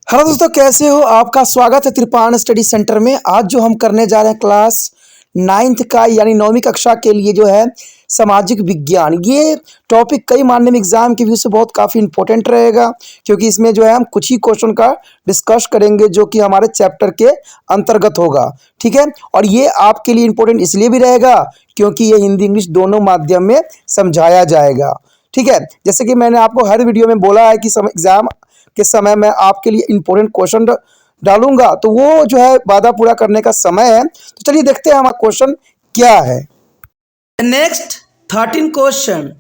Hello दोस्तों, कैसे हो? आपका स्वागत है त्रिपाण स्टडी सेंटर में। आज जो हम करने जा रहे हैं क्लास 9th का यानी 9वीं कक्षा के लिए जो है सामाजिक विज्ञान। ये टॉपिक कई माध्यमिक एग्जाम के व्यू से बहुत काफ़ी इंपॉर्टेंट रहेगा, क्योंकि इसमें जो है हम कुछ ही क्वेश्चन का डिस्कस करेंगे जो कि हमारे चैप्टर के अंतर्गत होगा। ठीक है, और ये आपके लिए इम्पोर्टेंट इसलिए भी रहेगा क्योंकि ये हिंदी इंग्लिश दोनों माध्यम में समझाया जाएगा। ठीक है, जैसे कि मैंने आपको हर वीडियो में बोला है कि एग्जाम के समय मैं आपके लिए इंपॉर्टेंट क्वेश्चन डालूंगा, तो वो जो है वादा पूरा करने का समय है। तो चलिए देखते हैं हमारा क्वेश्चन क्या है। The next 13 question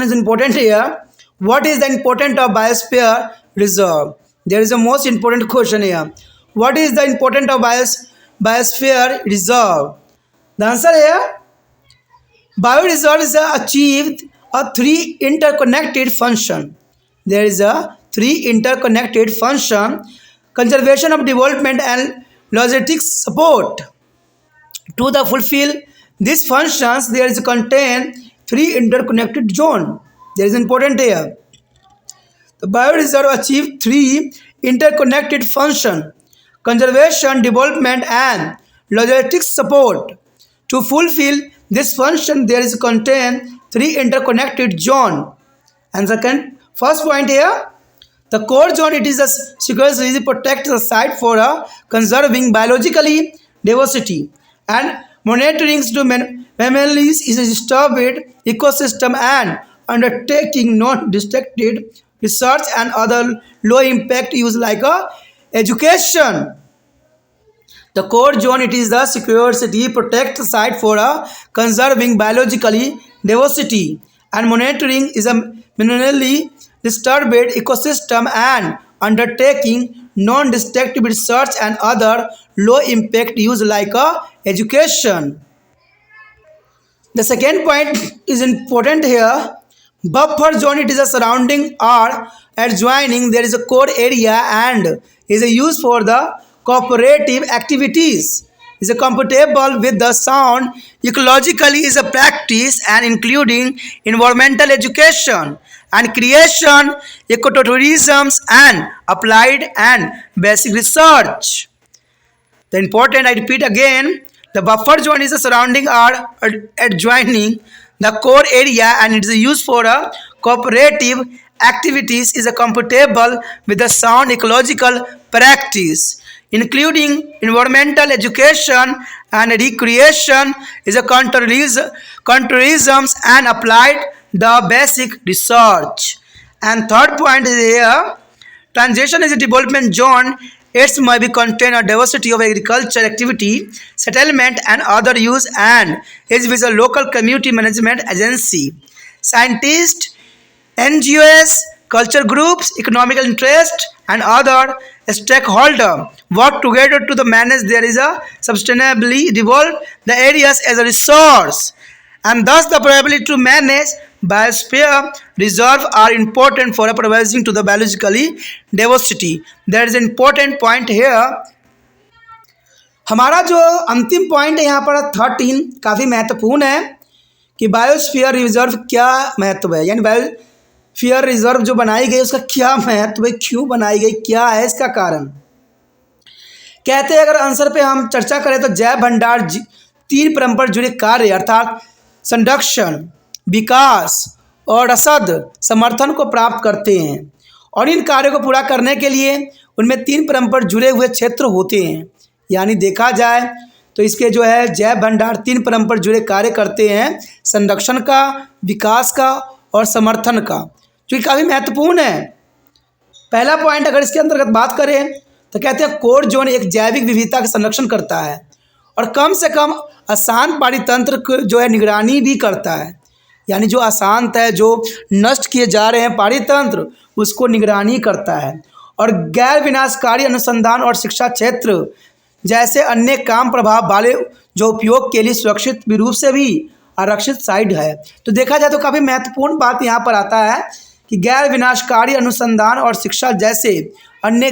is important here. What is the importance of biosphere reserve? There is a most important question here. What is the importance of biosphere reserve? The answer here, bioreserve is achieved a three interconnected function. There is a three interconnected function: conservation of development and logistics support. To the fulfill these functions, there is contain three interconnected zone. There is important here. The bioreserve achieve three interconnected function: conservation, development, and logistics support. To fulfill this function, there is contain three interconnected zone. And first point here, the core zone, it is a securely protect the site for conserving biologically diversity and monitoring to mammals is a disturbed ecosystem and undertaking non-destructive research and other low impact use like education. The core zone, it is the secure city protect site for conserving biologically diversity and monitoring is a minerally disturbed ecosystem and undertaking non-destructive research and other low impact use like education. The second point is important here. Buffer zone, it is a surrounding or adjoining there is a core area and is a use for the cooperative activities, is a compatible with the sound ecologically is a practice and including environmental education and creation, ecotourism and applied and basic research. The important, I repeat again, the buffer zone is a surrounding or adjoining the core area and it is used for a cooperative activities is a compatible with the sound ecological practice, including environmental education and recreation is a counterism and applied the basic research. And third point is here, transition is a development zone. It may be contain a diversity of agriculture activity, settlement and other use and is with a local community management agency. Scientists, NGOs, culture groups, economic interest and other stakeholder work together to manage there is a sustainably develop the areas as a resource, and thus the probability to manage biosphere reserve are important for providing to the biologically diversity. There is an important point here. हमारा जो अंतिम point है यहाँ पर 13 काफ़ी महत्वपूर्ण है कि बायोस्फीयर रिजर्व क्या महत्व है, यानी बायोस्फीयर रिजर्व जो बनाई गई उसका क्या महत्व है, क्यों बनाई गई, क्या है इसका कारण। कहते हैं अगर आंसर पे हम चर्चा करें तो जैव भंडार 3 परंपरा जुड़े कार्य अर्थात संरक्षण, विकास और रसद समर्थन को प्राप्त करते हैं, और इन कार्यों को पूरा करने के लिए उनमें 3 परंपरा जुड़े हुए क्षेत्र होते हैं। यानी देखा जाए तो इसके जो है जैव भंडार 3 परंपरा जुड़े कार्य करते हैं, संरक्षण का, विकास का और समर्थन का, जो कि काफ़ी महत्वपूर्ण है। पहला पॉइंट अगर इसके अंतर्गत बात करें तो कहते हैं कोर जोन एक जैविक विविधता का संरक्षण करता है और कम से कम अशांत पारितंत्र जो है निगरानी भी करता है। यानी जो अशांत है, जो नष्ट किए जा रहे हैं पारितंत्र, उसको निगरानी करता है। और गैर विनाशकारी अनुसंधान और शिक्षा क्षेत्र जैसे अन्य काम प्रभाव वाले जो उपयोग के लिए सुरक्षित रूप से भी आरक्षित साइट है। तो देखा जाए तो काफ़ी महत्वपूर्ण बात यहाँ पर आता है कि गैर विनाशकारी अनुसंधान और शिक्षा जैसे अन्य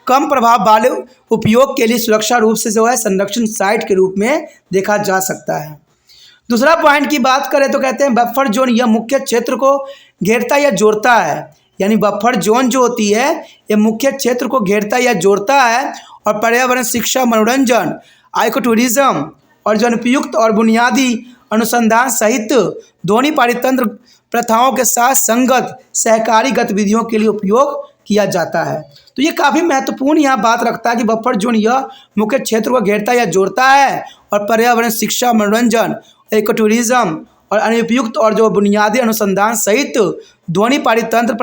कम प्रभाव वाले उपयोग के लिए सुरक्षा रूप से जो है संरक्षण साइट के रूप में देखा जा सकता है। दूसरा पॉइंट की बात करें तो कहते हैं बफर जोन यह मुख्य क्षेत्र को घेरता या जोड़ता है, यानी बफर जोन जो होती है ये मुख्य क्षेत्र को घेरता या जोड़ता है और पर्यावरण, शिक्षा, मनोरंजन, इको टूरिज्म और जो अनुपयुक्त और बुनियादी अनुसंधान सहित ध्वनि पारितंत्र प्रथाओं के साथ संगत सहकारी गतिविधियों के लिए उपयोग किया जाता है। तो ये काफ़ी महत्वपूर्ण यहाँ बात रखता है कि बफर जोन यह मुख्य क्षेत्र को घेरता या जोड़ता है और पर्यावरण, शिक्षा, मनोरंजन, इको टूरिज्म और अनुपयुक्त और जो बुनियादी अनुसंधान सहित ध्वनि पारितंत्र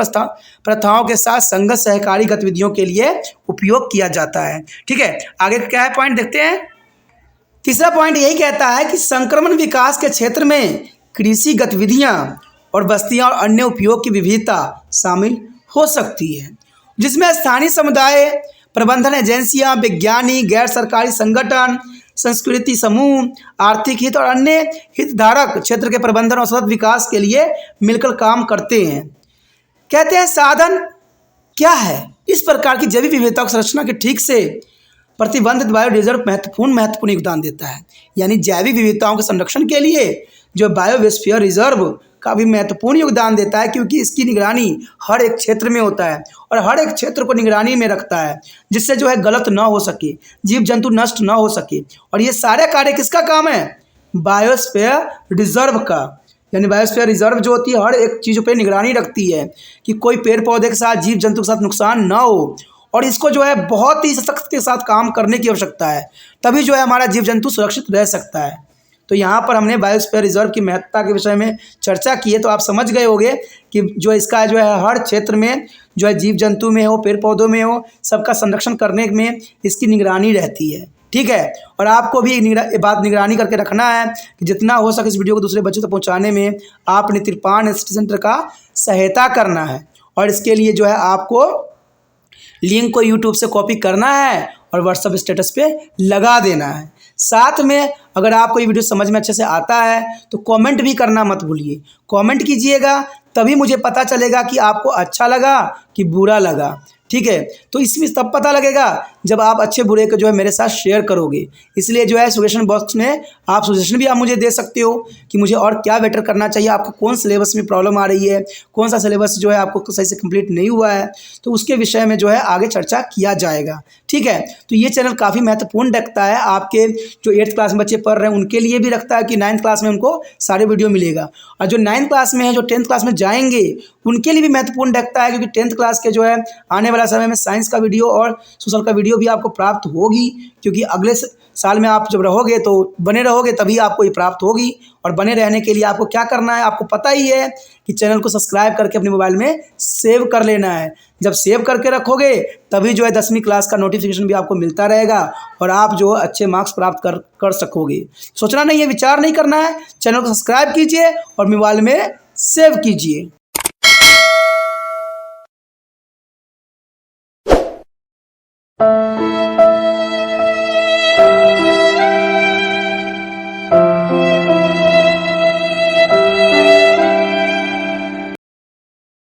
प्रथाओं के साथ संगत सहकारी गतिविधियों के लिए उपयोग किया जाता है। ठीक है, आगे क्या है पॉइंट देखते हैं। तीसरा पॉइंट यही कहता है कि संक्रमण विकास के क्षेत्र में कृषि गतिविधियां और बस्तियां और अन्य उपयोग की विविधता शामिल हो सकती है, जिसमें स्थानीय समुदाय, प्रबंधन एजेंसियां, वैज्ञानिक, गैर सरकारी संगठन, संस्कृति समूह, आर्थिक हित और अन्य हितधारक क्षेत्र के प्रबंधन और सतत विकास के लिए मिलकर काम करते हैं। कहते हैं साधन क्या है, इस प्रकार की जैविक विविधता संरचना के ठीक से प्रतिबंधित बायो रिजर्व महत्वपूर्ण योगदान देता है। यानी जैविक विविधताओं के संरक्षण के लिए जो बायोस्फीयर रिजर्व काफ़ी महत्वपूर्ण योगदान देता है, क्योंकि इसकी निगरानी हर एक क्षेत्र में होता है और हर एक क्षेत्र को निगरानी में रखता है, जिससे जो है गलत ना हो सके, जीव जंतु नष्ट ना हो सके। और ये सारे कार्य किसका काम है? बायोस्फीयर रिजर्व का। यानी बायोस्फीयर रिजर्व जो होती है हर एक चीज़ पर निगरानी रखती है कि कोई पेड़ पौधे के साथ, जीव जंतु के साथ नुकसान ना हो, और इसको जो है बहुत ही सख्त के साथ काम करने की आवश्यकता है, तभी जो है हमारा जीव जंतु सुरक्षित रह सकता है। तो यहाँ पर हमने बायोस्फीयर रिजर्व की महत्ता के विषय में चर्चा की है, तो आप समझ गए होंगे कि जो इसका जो है हर क्षेत्र में जो है जीव जंतु में हो, पेड़ पौधों में हो, सबका संरक्षण करने में इसकी निगरानी रहती है। ठीक है, और आपको भी निगरानी करके रखना है कि जितना हो सके इस वीडियो को दूसरे बच्चों तक पहुँचाने में आपने त्रिपाण स्टडी सेंटर का सहायता करना है। और इसके लिए जो है आपको लिंक को यूट्यूब से कॉपी करना है और व्हाट्सएप स्टेटस पे लगा देना है। साथ में अगर आपको ये वीडियो समझ में अच्छे से आता है तो कमेंट भी करना मत भूलिए। कमेंट कीजिएगा तभी मुझे पता चलेगा कि आपको अच्छा लगा कि बुरा लगा। ठीक है, तो इसमें तब पता लगेगा जब आप अच्छे बुरे को जो है मेरे साथ शेयर करोगे। इसलिए जो है सजेशन बॉक्स में आप सजेशन भी आप मुझे दे सकते हो कि मुझे और क्या बेटर करना चाहिए, आपको कौन सिलेबस में प्रॉब्लम आ रही है, कौन सा सिलेबस जो है आपको सही से कंप्लीट नहीं हुआ है, तो उसके विषय में जो है आगे चर्चा किया जाएगा। ठीक है, तो ये चैनल काफ़ी महत्वपूर्ण रखता है, आपके जो 8th क्लास में बच्चे पढ़ रहे हैं उनके लिए भी रखता है कि 9th क्लास में उनको सारे वीडियो मिलेगा, और जो 9th क्लास में है, जो 10th क्लास में जाएंगे उनके लिए भी महत्वपूर्ण रखता है, क्योंकि 10th क्लास के जो है आने वाला समय में साइंस का वीडियो और सोशल का वीडियो भी आपको प्राप्त होगी, क्योंकि अगले साल में आप जब रहोगे तो बने रहोगे तभी आपको ये प्राप्त होगी। और बने रहने के लिए आपको क्या करना है, आपको पता ही है कि चैनल को सब्सक्राइब करके अपने मोबाइल में सेव कर लेना है। जब सेव करके रखोगे तभी जो है 10वीं क्लास का नोटिफिकेशन भी आपको मिलता रहेगा और आप जो अच्छे मार्क्स प्राप्त कर सकोगे। सोचना नहीं है, विचार नहीं करना है, चैनल को सब्सक्राइब कीजिए और मोबाइल में सेव कीजिए।